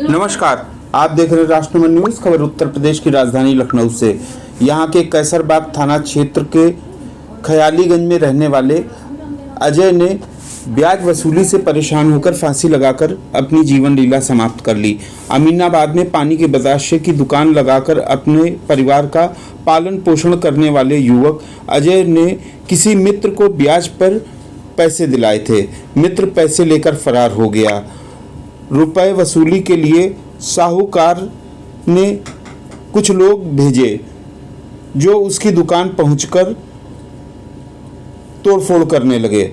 नमस्कार, आप देख रहे हैं राष्ट्रमंडल न्यूज। खबर उत्तर प्रदेश की राजधानी लखनऊ से। यहां के कैसरबाग थाना क्षेत्र के खयालीगंज में रहने वाले अजय ने ब्याज वसूली से परेशान होकर फांसी लगाकर अपनी जीवन लीला समाप्त कर ली। अमीनाबाद में पानी के बताशे की दुकान लगाकर अपने परिवार का पालन पोषण करने वाले युवक अजय ने किसी मित्र को ब्याज पर पैसे दिलाए थे। मित्र पैसे लेकर फरार हो गया। रुपए वसूली के लिए साहूकार ने कुछ लोग भेजे जो उसकी दुकान पहुंचकर तोड़फोड़ करने लगे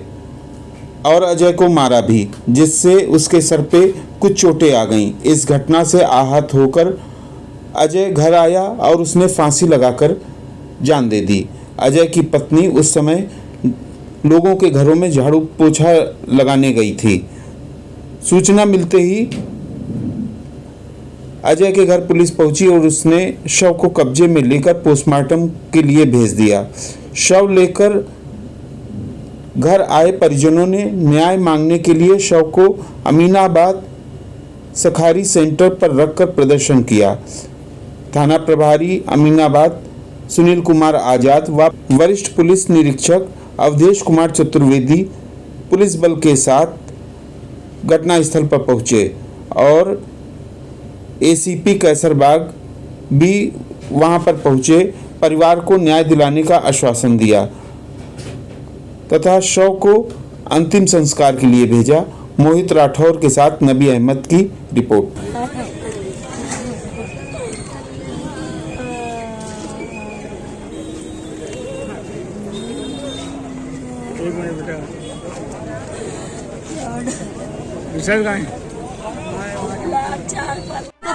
और अजय को मारा भी, जिससे उसके सर पे कुछ चोटें आ गईं। इस घटना से आहत होकर अजय घर आया और उसने फांसी लगाकर जान दे दी। अजय की पत्नी उस समय लोगों के घरों में झाड़ू पोछा लगाने गई थी। सूचना मिलते ही अजय के घर पुलिस पहुंची और उसने शव को कब्जे में लेकर पोस्टमार्टम के लिए भेज दिया। शव लेकर घर आए परिजनों ने न्याय मांगने के लिए शव को अमीनाबाद सखारी सेंटर पर रखकर प्रदर्शन किया। थाना प्रभारी अमीनाबाद सुनील कुमार आजाद व वरिष्ठ पुलिस निरीक्षक अवधेश कुमार चतुर्वेदी पुलिस बल के साथ घटनास्थल पर पहुंचे और एसीपी कैसरबाग भी वहां पर पहुंचे, परिवार को न्याय दिलाने का आश्वासन दिया तथा शव को अंतिम संस्कार के लिए भेजा। मोहित राठौर के साथ नबी अहमद की रिपोर्ट।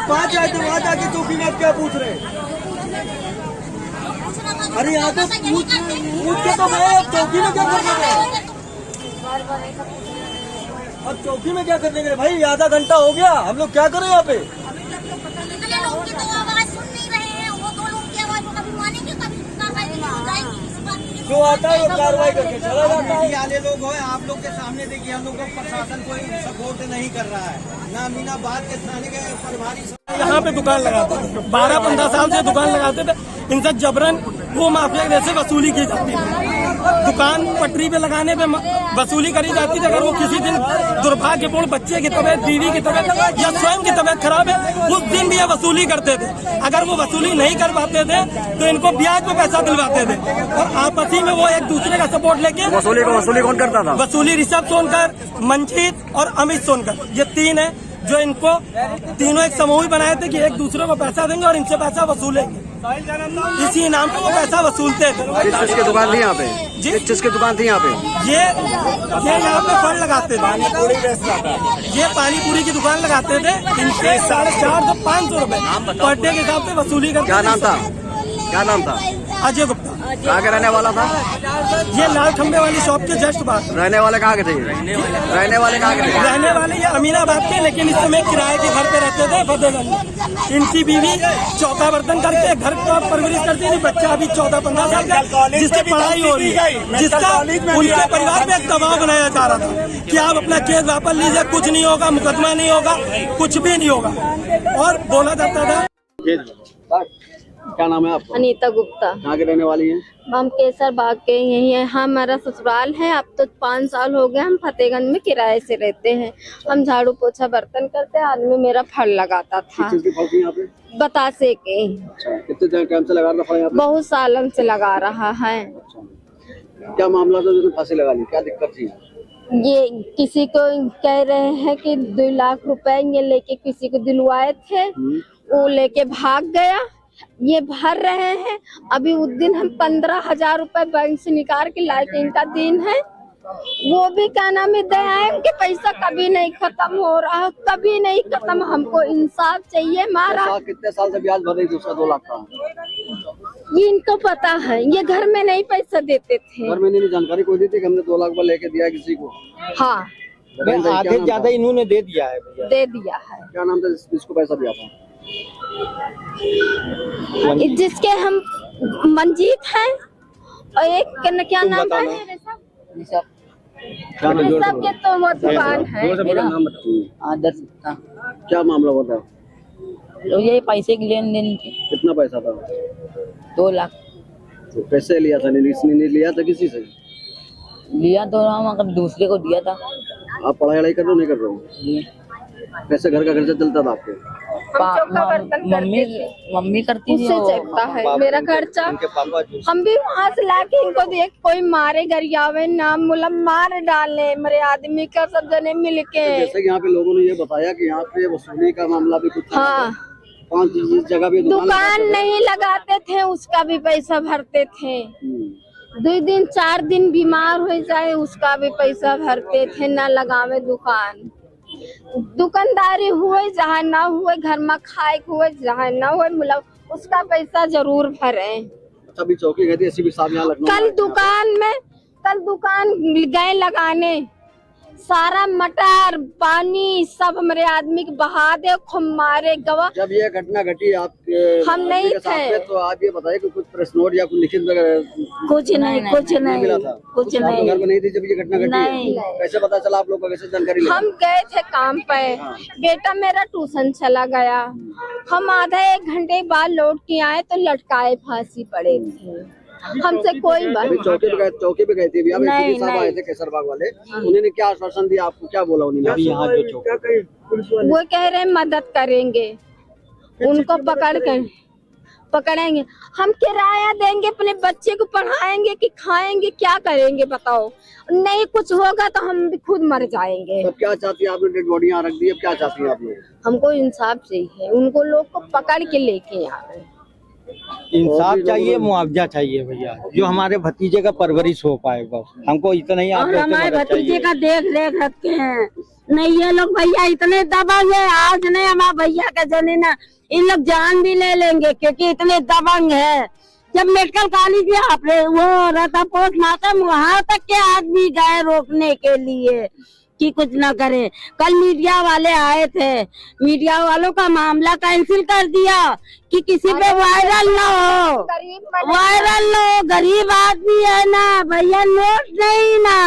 पाँच आए थे वहाँ जाके चौकी में क्या पूछ रहे? अरे यहाँ तो पूछ के तो मैं चौकी में क्या करने गए? अब चौकी में क्या करने गए भाई? आधा घंटा हो गया, हम लोग क्या करें यहाँ पे? जो आता है वो कार्रवाई करके चला जाता है। वाले लोग हैं, आप लोग के सामने देखिए, हम लोग को प्रशासन कोई सपोर्ट नहीं कर रहा है। ना अमीनाबाद के थाने के प्रभारी यहाँ पे दुकान लगाते थे, 12-15 साल से दुकान लगाते थे। इनसे जबरन वो माफिया जैसे वसूली की जाती थी। दुकान पटरी पे लगाने पे वसूली करी जाती थी। अगर वो किसी दिन दुर्भाग्यपूर्ण बच्चे की तबीयत, बीवी की तबीयत या स्वयं की तबीयत खराब है, उस दिन भी ये वसूली करते थे। अगर वो वसूली नहीं कर पाते थे तो इनको ब्याज पे पैसा दिलवाते थे और आपसी में वो एक दूसरे का सपोर्ट लेके वसूली कौन करता था? वसूली ऋषभ सोनकर, मंजीत और अमित सोनकर, ये तीन है जो इनको तीनों एक समूह बनाए थे कि एक दूसरे को पैसा देंगे और इनसे पैसा वसूलेंगे। इसी नाम पे वो पैसा वसूलते थे। किस चीज की दुकान थी यहाँ पे? जी, किस चीज की दुकान थी यहाँ पे? ये यहाँ पे फल लगाते थे। ये पानी पूरी की दुकान लगाते थे। इनसे 450 से 500 रुपए पर डे के हिसाब से वसूली करते। क्या नाम था? क्या नाम था? अजय गुप्ता। कहाँ के रहने वाला था? ये लाल खंबे वाली शॉप के जस्ट बाहर। रहने वाले कहाँ के थे? रहने वाले कहाँ के थे? रहने वाले ये अमीनाबाद के, लेकिन इस समय किराए के घर पे रहते थे फतेहगंज में। इनकी बीवी चौथा बर्तन करके घर का परवरिश करती थी। बच्चा अभी 14-15 साल का, जिसकी पढ़ाई हो रही है, जिसका उनके परिवार में एक दबाव बनाया जा रहा था कि आप अपना केस वापस लीजिए, कुछ नहीं होगा, मुकदमा नहीं होगा, कुछ भी नहीं होगा। और बोला जाता था। क्या नाम है आपका? अनीता गुप्ता। कहाँ के रहने वाली हैं? हम कैसरबाग के यही है। हमारा ससुराल है। अब तो 5 साल हो गए हम फतेहगंज में किराए से रहते हैं। हम झाड़ू पोछा बर्तन करते हैं। आदमी मेरा फल लगाता था। किस चीज की फल थी यहाँ पे? बतासे के। अच्छा, कितने टाइम से लगा रहा फल यहाँ पे? बहुत सालन से लगा रहा है। अच्छा, क्या मामला था जो फांसी लगा ली? क्या दिक्कत थी? ये किसी को कह रहे हैं कि 2 लाख रुपए ये लेके किसी को दिलवाए थे, वो लेके भाग गया। ये भर रहे हैं। अभी उस दिन हम 15,000 रुपए बैंक से निकाल के लाए थे। इनका दिन है, वो भी क्या नाम है, दया के पैसा कभी नहीं खत्म हो रहा, कभी नहीं खत्म। हमको इंसाफ चाहिए। मारा कितने साल से ब्याज भर रही थी उसका? 2 लाख का। ये इनको पता है। ये घर में नहीं पैसा देते थे। घर में नहीं जानकारी कोई दी थी कि हमने 2 लाख लेके दिया किसी को? हाँ, आधे ज्यादा इन्होंने दे दिया है। दे दिया है। क्या नाम था जिसको पैसा दिया था? जिसके हम मंजीत हैं और एक क्या नाम है, ऋषभ के तो वो दुकान है। नाम बताओ। आदर्श क्या मामला हुआ था? तो ये पैसे की लेन देन थी। कितना पैसा था? 2 लाख तो कैसे लिया था? इसने नहीं लिया था किसी से? लिया तो हम अगर दूसरे को दिया था। आप पढ़ाई कर रहे हो नहीं कर रहे हो? जी। कैसे घर का खर्चा चलता था आपके? मम्मी करती थी। उससे चलता है मेरा खर्चा। हम भी वहाँ से लाके इनको देख कोई मारे गरियावे ना मतलब मार डाले मेरे आदमी का सब जने मिलके। जैसे कि यहाँ पे लोगों ने ये बताया कि यहाँ पे वसूली का मामला भी कुछ हाँ, 5 जगह भी दुकान नहीं लगाते थे उसका भी पैसा भरते थे। 2 दिन 4 दिन बीमार हो जाए उसका भी पैसा भरते थे, ना लगावे दुकान। दुकानदारी हुए जहाँ ना हुए, घर में खाए हुए जहाँ ना हुए, मतलब उसका पैसा जरूर भरे। अभी चौकी गई थी एसीपी साहब यहाँ लखनऊ। कल दुकान गए लगाने, सारा मटर पानी सब हमारे आदमी के बहा दे, खूब मारे गवा। जब ये घटना घटी आपके हम नहीं थे, तो आप ये बताइए कि कुछ प्रेस नोट या कुछ लिखित कुछ नहीं मिला था? कुछ आप नहीं। घर में नहीं थी जब ये घटना घटी? कैसे पता चला आप लोग को? कैसे जानकारी हम गए थे काम पे, बेटा मेरा ट्यूशन चला गया, हम आधा 1 घंटे बाद लौट के आए तो लटकाए फांसी पड़े थे। हमसे कोई बात चौकी पे गए थे अभी एसीपी साहब आए थे केसरबाग वाले, उन्होंने क्या आश्वासन दिया आपको? क्या बोला उन्होंने? यहाँ जो वो कह रहे मदद करेंगे, उनको पकड़ेंगे। हम किराया देंगे, अपने बच्चे को पढ़ाएंगे कि खाएंगे, क्या करेंगे बताओ? नहीं कुछ होगा तो हम भी खुद मर जाएंगे। अब क्या चाहती है? आपने डेड बॉडी यहाँ रख दी, अब क्या चाहती है आप लोग? हमको इंसाफ चाहिए, उनको लोग को पकड़ के लेके आए। इंसाफ चाहिए, मुआवजा चाहिए भैया, जो हमारे भतीजे का परवरिश हो पाए, बस हमको इतना ही। और हमारे भतीजे का देख रखे हैं। नहीं ये लोग भैया इतने दबंग है, आज नहीं हमारे भैया का जने ना इन लोग जान भी ले लेंगे क्योंकि इतने दबंग है। जब मेडिकल कॉलेज वो रहता पोस्टमार्टम, वहाँ तक के आदमी गए रोकने के लिए कि कुछ न करे। कल मीडिया वाले आए थे, मीडिया वालों का मामला कैंसिल कर दिया कि किसी पे वायरल न हो, गरीब आदमी है ना भैया, नोट नहीं ना।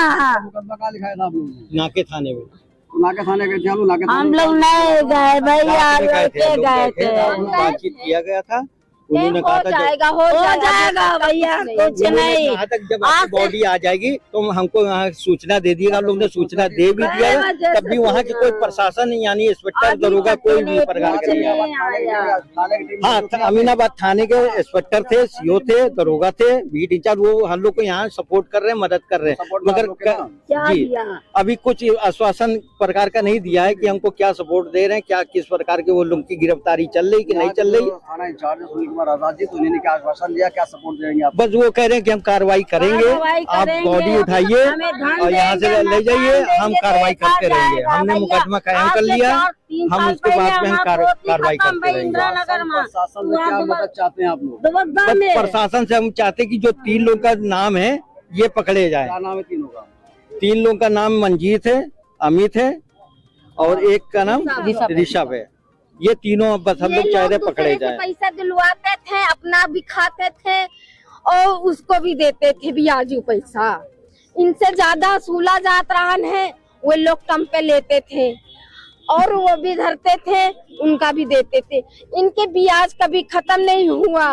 मुकदमा कहाँ लिखाया था आप लोगों ने? नाके थाने में। नाके थाने गए थे हम लोग नहीं गए भैया, लड़के गए थे। बातचीत किया गया था, उन्होंने कहा था हो जाएगा भैया, कुछ नहीं। यहाँ तक जब आपकी बॉडी आ जाएगी तो हमको यहाँ सूचना दे दिएगा। लोग ने सूचना दे भी दिया है, तब भी वहाँ की कोई प्रशासन यानी इंस्पेक्टर दरोगा कोई भी प्रकार के नहीं आया। हाँ, अमीनाबाद थाने के इंस्पेक्टर थे, सीओ थे, दरोगा थे, बीट इंचार्ज, वो हम लोग को यहाँ सपोर्ट कर रहे हैं, मदद कर रहे हैं। मगर जी अभी कुछ आश्वासन प्रकार का नहीं दिया है कि हमको क्या सपोर्ट दे रहे हैं, क्या किस प्रकार के वो लोग की गिरफ्तारी चल रही कि नहीं चल रही। आजाद जी तो उन्होंने क्या आश्वासन दिया, क्या सपोर्ट देंगे आप? बस वो कह रहे हैं कि हम कार्रवाई करेंगे, आप बॉडी उठाइए और यहाँ से ले जाइए, हम कार्रवाई करते रहेंगे। हमने मुकदमा कायम कर लिया, हम उसके बाद में हम कार्रवाई करते रहेंगे। प्रशासन से क्या मदद चाहते हैं आप लोग? बस प्रशासन से हम चाहते हैं कि जो 3 लोग का नाम है ये पकड़े जाए। क्या नाम है तीनों का? 3 लोग का नाम मंजीत है, अमित है और एक का नाम ऋषभ है। ये तीनों बस हम लोग चाह रहे पकड़े जाए। पैसा दिलवाते थे, अपना भी खाते थे और उसको भी देते थे ब्याजू पैसा। इनसे ज्यादा सूला जात रहन है, वो लोग कम पे लेते थे और वो भी धरते थे, उनका भी देते थे। इनके ब्याज कभी खत्म नहीं हुआ,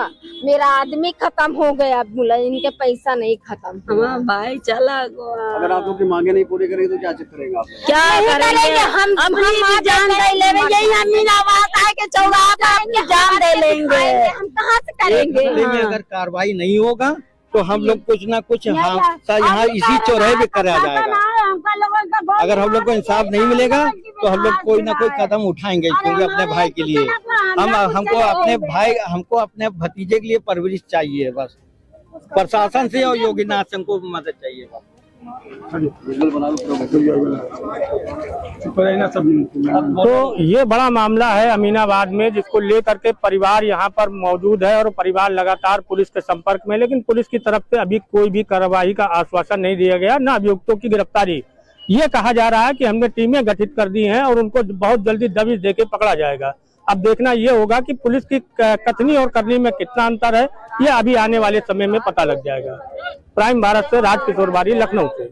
मेरा आदमी खत्म हो गया, बोला इनके पैसा नहीं खत्म। हमारा भाई चला अगर आप लोग की मांगे नहीं पूरी करेंगे तो क्या करेंगे आप? क्या करेंगे? हम जान दे लेंगे, यही अमीनाबाद आके चौराहा पे जान दे लेंगे। हम कहाँ से करेंगे? अगर कार्रवाई नहीं होगा तो हम लोग कुछ ना कुछ यहाँ इसी चौराहे पे करा जाएगा। अगर हम लोग को इंसाफ नहीं मिलेगा तो हम लोग कोई ना कोई कदम उठाएंगे, क्योंकि अपने भाई के लिए हमको अपने भतीजे के लिए परवरिश चाहिए। बस प्रशासन से और योगीनाथ से हमको मदद चाहिए। बस तो ये बड़ा मामला है अमीनाबाद में, जिसको लेकर के परिवार यहाँ पर मौजूद है और परिवार लगातार पुलिस के संपर्क में, लेकिन पुलिस की तरफ से अभी कोई भी कार्रवाई का आश्वासन नहीं दिया गया, न अभियुक्तों की गिरफ्तारी। ये कहा जा रहा है कि हमने टीमें गठित कर दी हैं और उनको बहुत जल्दी दबिश देके पकड़ा जाएगा। अब देखना ये होगा कि पुलिस की कथनी और करनी में कितना अंतर है, ये अभी आने वाले समय में पता लग जाएगा। प्राइम भारत से राजकिशोर बारी, लखनऊ से।